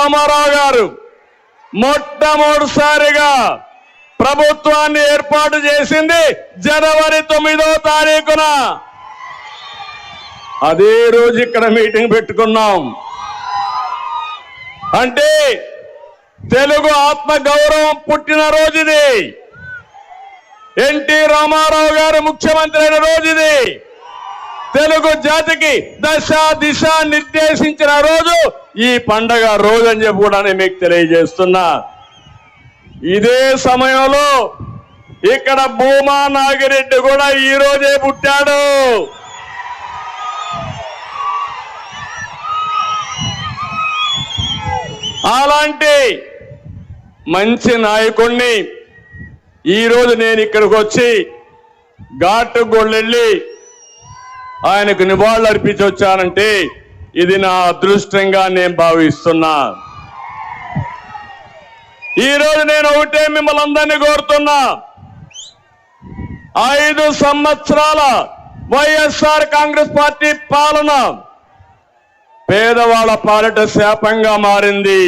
రామారావు గారు మొట్టమొదటిసారిగా ప్రభుత్వాన్ని ఏర్పాటు చేసింది జనవరి 9వ తారీఖున. అదే రోజు ఇక్కడ మీటింగ్ పెట్టుకున్నాం. అంటే తెలుగు ఆత్మ గౌరవం పుట్టిన రోజు ఇది. ఎన్టీ రామారావు గారు ముఖ్యమంత్రి అయిన రోజు ఇది. తెలుగు జాతికి దశ దిశ నిర్దేశించిన రోజు ఈ పండగ రోజు అని చెప్పి కూడా నేను మీకు తెలియజేస్తున్నా. ఇదే సమయంలో ఇక్కడ భూమా నాగిరెడ్డి కూడా ఈ రోజే పుట్టాడు. అలాంటి మంచి నాయకుడిని ఈరోజు నేను ఇక్కడికి వచ్చి ఘాటుగొళ్ళెళ్ళి ఆయనకు నివాళులు అర్పించి వచ్చానంటే ఇది నా అదృష్టంగా నేను భావిస్తున్నా. ఈరోజు నేను ఒకటే మిమ్మల్ని అందరినీ కోరుతున్నా, 5 సంవత్సరాల వైఎస్ఆర్ కాంగ్రెస్ పార్టీ పాలన పేదవాళ్ల పాలిట శాపంగా మారింది.